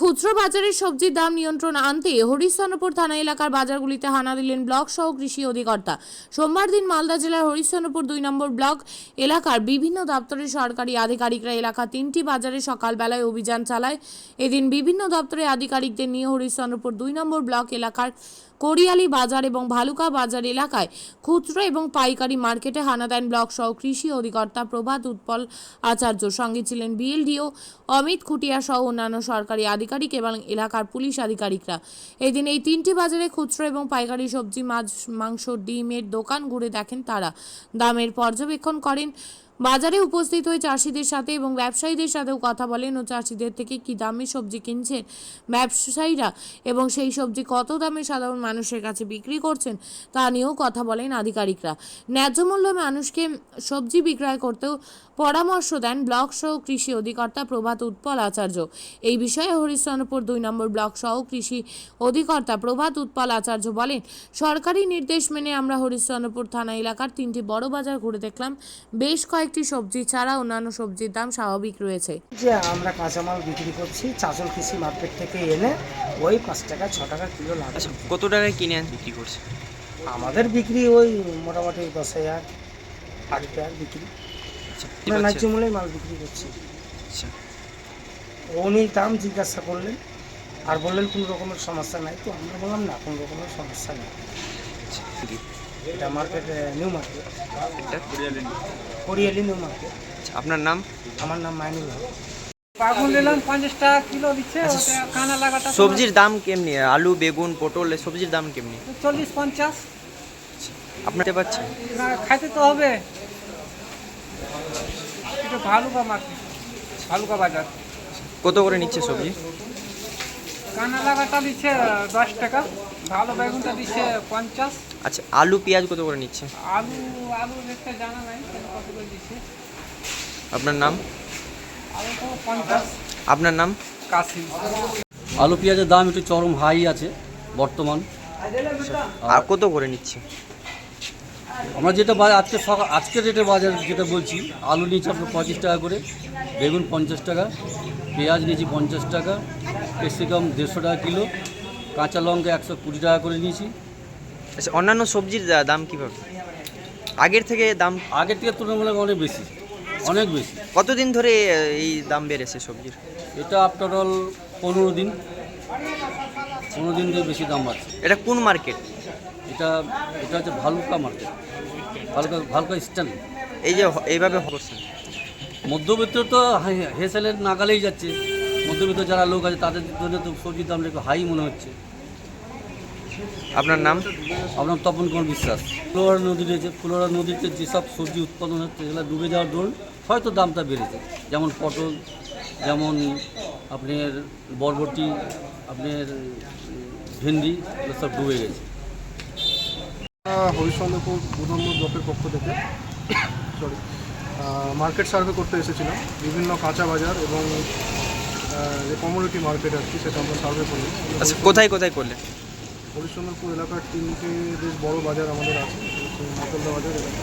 খুচরো বাজারে সবজির দাম নিয়ন্ত্রণ আনতে হরিশ্চন্দ্রপুর থানা এলাকার বাজারগুলিতে হানা দিলেন ব্লক সহ কৃষি অধিকর্তা। সোমবার দিন মালদা জেলার হরিশ্চন্দ্রপুর 2 নম্বর ব্লক এলাকার বিভিন্ন দপ্তরের সরকারি আধিকারিকরা এলাকা 3টি বাজারে সকালবেলায় অভিযান চালায়। এদিন বিভিন্ন দপ্তরের আধিকারিকদের নিয়ে হরিশ্চন্দ্রপুর 2 নম্বর ব্লক এলাকার কোরিয়ালি বাজার এবং ভালুকা বাজার এলাকায় খুচরো এবং পাইকারি মার্কেটে হানা দেন ব্লক সহ কৃষি অধিকর্তা প্রভাত উৎপল আচার্য। সঙ্গে ছিলেন বিএলডিও অমিত খুটিয়া সহ অন্যান্য সরকারি আধিকারিক এবং এলাকার পুলিশ আধিকারিকরা। এদিন এই 3টি বাজারে খুচরো এবং পাইকারি সবজি, মাছ, মাংস, ডিমের দোকান ঘুরে দেখেন তারা, দামের পর্যবেক্ষণ করেন। বাজারে উপস্থিত হয়ে চাষিদের সাথে এবং ব্যবসায়ীদের সাথেও কথা বলেন ও চাষিদের থেকে কী দামে সবজি কিনছেন ব্যবসায়ীরা এবং সেই সবজি কত দামে সাধারণ মানুষের কাছে বিক্রি করছেন তা নিয়েও কথা বলেন আধিকারিকরা। ন্যায্য মূল্যে মানুষকে সবজি বিক্রয় করতেও পরামর্শ দেন ব্লক সহ কৃষি অধিকর্তা প্রভাত উৎপল আচার্য। এই বিষয়ে হরিশ্চন্দ্রপুর 2 নম্বর ব্লক সহ কৃষি অধিকর্তা প্রভাত উৎপল আচার্য বলেন, সরকারি নির্দেশ মেনে আমরা হরিশ্চন্দ্রপুর থানা এলাকার 3টি বড় বাজার ঘুরে দেখলাম। বেশ কয়েকটি সবজি ছাড়া অন্যান্য সবজির দাম স্বাভাবিক রয়েছে। যে আমরা কাঁচামাল বিক্রি করছি চাঁচল কৃষি মার্কেট থেকে এনে ওই 5 টাকা 6 টাকা কিলো লাভ। আচ্ছা, কত টাকায় কিনে বিক্রি করছে? আমাদের বিক্রি ওই মোটামুটি 10,000 8,000 বিক্রি। আচ্ছা, আমরা ন্যায্য মূল্যে মাল বিক্রি করছি। আচ্ছা, উনি দাম জিজ্ঞাসা করলেন আর বললেন কোনো রকমের সমস্যা নাই, তো আমরা বললাম না কোনো রকমের সমস্যা নেই। আচ্ছা, এটা মার্কেট নিউ মার্কেট, এটা কোরিয়ালি নিউ মার্কেট। আচ্ছা, আপনার নাম? আমার নাম মাইনুল হক। পাগল নিলাম 50 টাকা কিলো দিচ্ছে। ওটা কানা লাগাটা সবজির দাম কেমনি? আলু, বেগুন, পটল সবজির দাম কেমনি 40-50। আপনার পাচ্ছেন? না, খাইতে তো হবে। এটা ভালুকা মার্কেট, ভালুকা বাজার। কত করে নিচ্ছে সবজি? কানা লাগাটা দিচ্ছে 10 টাকা, ভালো বেগুনটা দিচ্ছে 50। আচ্ছা, আলু পেঁয়াজ কত করে নিচ্ছে? আলু রেটটা জানা নাই কত করে দিচ্ছে। আপনার নাম? আলু তো 50। আপনার নাম? কাশি। আলু পেঁয়াজের দাম একটু চরম হাই আছে বর্তমান। আর কত করে নিচ্ছে? আমরা যেটা আজকের রেটে বাজার যেটা বলছি, আলু নিয়েছি আপনার 25 টাকা করে, বেগুন 50 টাকা, পেঁয়াজ নিয়েছি 50 টাকা, ক্যাপসিকাম 150 টাকা কিলো, কাঁচা লঙ্কা 120 টাকা করে নিয়েছি। আচ্ছা, অন্যান্য সবজির দাম কীভাবে আগের থেকে দাম? আগের থেকে তুলনামূলক অনেক বেশি, অনেক বেশি। কতদিন ধরে এই দাম বেড়েছে সবজির? এটা আফটার অল 15 দিন দিয়ে বেশি দাম বাড়ছে। এটা কোন মার্কেট? এটা হচ্ছে ভালুকা মার্কেট, ভালুকা স্ট্যান্ড। এই যে এইভাবে করছেন, মধ্যবিত্ত তো হেসেলের নাগালেই যাচ্ছে। মধ্যবিত্ত যারা লোক আছে তাদের জন্য তো সবজির দামটা একটু হাই মনে হচ্ছে। আপনার নাম? আপনার তপন কুমার বিশ্বাস। ফুলোরা নদী রয়েছে, ফুলোরা নদীতে যেসব সবজি উৎপাদন হচ্ছে এগুলো ডুবে যাওয়ার দরুন হয়তো দামটা বেড়েছে। যেমন পটল, যেমন আপনার বরবটি, আপনার ভেন্ডি, এগুলো সব ডুবে গেছে। হরিশ্চন্দ্রপুর 2 নম্বর ব্লকের পক্ষ থেকে মার্কেট সার্ভে করতে এসেছিলাম। বিভিন্ন কাঁচা বাজার এবং যে কমোডিটি মার্কেট আর কি, সেটা আমরা সার্ভে করি। আচ্ছা, কোথায় কোথায় করলেন? হরিশ্চন্দ্রপুর এলাকার 3টে বেশ বড় বাজার আমাদের আছে। মতলদা বাজার এলাকা,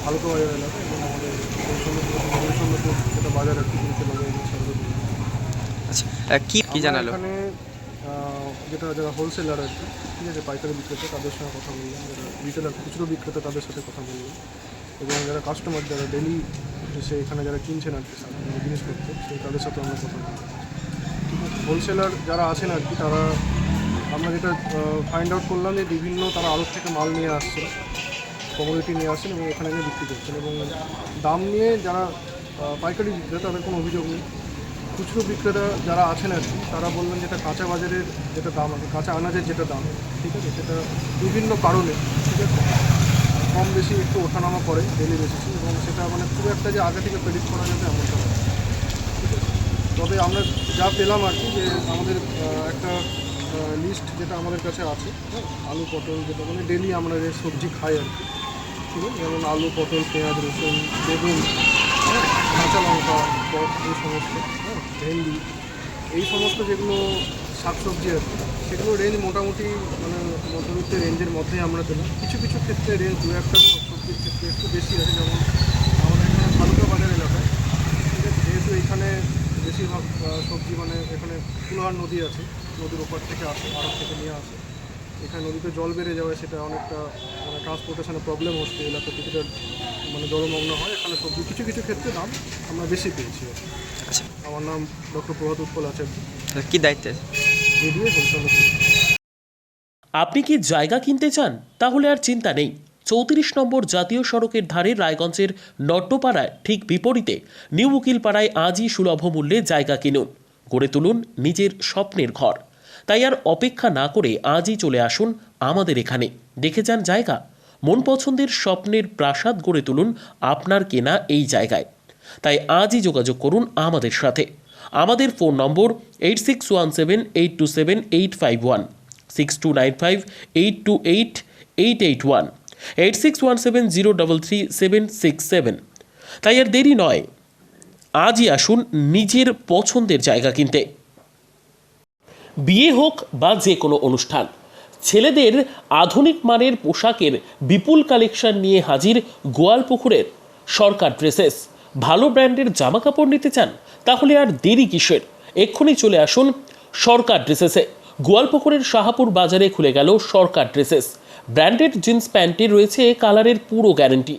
ভালুকা বাজার এলাকা এবং আমাদের হরিশ্চন্দ্রপুর যেটা বাজার আর কি, 3টে বাজার সার্ভে করি। আচ্ছা, কি জানালো? এখানে যারা হোলসেলার আর কি, ঠিক আছে, পাইকারি বিক্রেতা তাদের সঙ্গে কথা বললাম, যারা রিটেলার খুচরো বিক্রেতা তাদের সাথে কথা বললাম, এবং যারা কাস্টমার যারা ডেলি এসে এখানে যারা কিনছেন আর কি জিনিসপত্র, সেই তাদের সাথে আমরা কথা বললাম। ঠিক আছে, হোলসেলার যারা আছেন আর কি, তারা আমরা যেটা ফাইন্ড আউট করলাম যে বিভিন্ন তারা আড়ত থেকে মাল নিয়ে আসছেন, কমোডিটি নিয়ে আসছেন এবং এখানে এনে বিক্রি করছেন। এবং দাম নিয়ে যারা পাইকারি বিক্রেতা তাদের কোনো অভিযোগ নেই। খুচরো বিক্রেতা যারা আছেন আর কি, তারা বললেন যেটা কাঁচা বাজারের যেটা দাম আছে, কাঁচা আনাজের যেটা দাম, ঠিক আছে, সেটা বিভিন্ন কারণে, ঠিক আছে, কম বেশি একটু ওঠানামা করে ডেলি বেসিসে, এবং সেটা মানে খুব একটা যে আগে থেকে প্রেডিক্ট করা যাবে এমনটা নয়। ঠিক আছে, তবে আমরা যা পেলাম আর কি, যে আমাদের একটা লিস্ট যেটা আমাদের কাছে আছে, আলু পটল যেটা মানে ডেলি আমরা যে সবজি খাই আর কি, ঠিক আছে, যেমন আলু পটল পেঁয়াজ রসুন বেগুন, কাঁচা লঙ্কা, এই সমস্ত, ভেন্ডি, এই সমস্ত যেগুলো শাকসবজি আর কি, সেগুলো রেঞ্জ মোটামুটি মানে মধ্যবিত্ত রেঞ্জের মধ্যেই আমরা পেলাম। কিছু কিছু ক্ষেত্রে রেঞ্জ 2-1টা সবজির ক্ষেত্রে একটু বেশি আছে, যেমন আমাদের এখানে ভালুকা বাজার এলাকায়, ঠিক আছে, যেহেতু এখানে বেশিরভাগ সবজি মানে এখানে কুলাহার নদী আছে, নদীর ওপর থেকে আসে, আড়ত থেকে নিয়ে আসে। এখানে নদীতে জল বেড়ে যাওয়ায় সেটা অনেকটা মানে ট্রান্সপোর্টেশনে প্রবলেম হচ্ছে, এলাকা কিছুটা মানে জলমগ্ন হয়। এখানে সবজি কিছু কিছু ক্ষেত্রে দাম আমরা বেশি পেয়েছি। আচ্ছা, আমার নাম ডক্টর প্রভাত উৎপল আচার্য, কি দায়িত্বে? এডিএ হরিচন্দ্রপুর। আপনি কি জায়গা কিনতে চান? তাহলে আর চিন্তা নেই। 34 নম্বর জাতীয় সড়কের ধারে রায়গঞ্জের নট্টপাড়ায় ঠিক বিপরীতে নিউ উকিলপাড়ায় আজই সুলভ মূল্যে জায়গা কিনুন, গড়ে তুলুন নিজের স্বপ্নের ঘর। তাই আর অপেক্ষা না করে আজই চলে আসুন আমাদের এখানে, দেখে যান জায়গা। মন পছন্দের স্বপ্নের প্রাসাদ গড়ে তুলুন আপনার কেনা এই জায়গায়। তাই আজই যোগাযোগ করুন আমাদের সাথে। আমাদের ফোন নম্বর 8617827851, 6295828881, 8617033767। তাই আর দেরি নয়, আজই আসুন নিজের পছন্দের জায়গা কিনতে। বিয়ে হোক বা যে কোনো অনুষ্ঠান, ছেলেদের আধুনিক মানের পোশাকের বিপুল কালেকশন নিয়ে হাজির গোয়ালপুকুরের সরকার ড্রেসেস। ভালো ব্র্যান্ডের জামা কাপড় নিতে চান? তাহলে আর দেরি কিসের? এক্ষুনি চলে আসুন সরকার ড্রেসেসে। গোয়ালপুকুরের শাহাপুর বাজারে খুলে গেল সরকার ড্রেসেস। ব্র্যান্ডেড জিন্স প্যান্টে রয়েছে কালারের পুরো গ্যারেন্টি।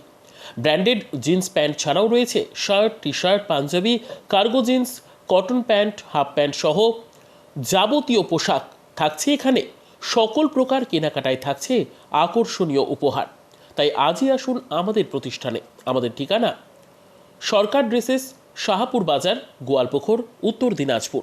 ব্র্যান্ডেড জিন্স প্যান্ট ছাড়াও রয়েছে shirt, T shirt, panjabi, cargo jeans, cotton pant, half pant সহ যাবতীয় পোশাক থাকছে এখানে। সকল প্রকার কেনাকাটায় থাকছে আকর্ষণীয় উপহার। তাই আজই আসুন আমাদের প্রতিষ্ঠানে। আমাদের ঠিকানা সরকার ড্রেসেস, শাহাপুর বাজার, গোয়ালপুকুর, উত্তর দিনাজপুর।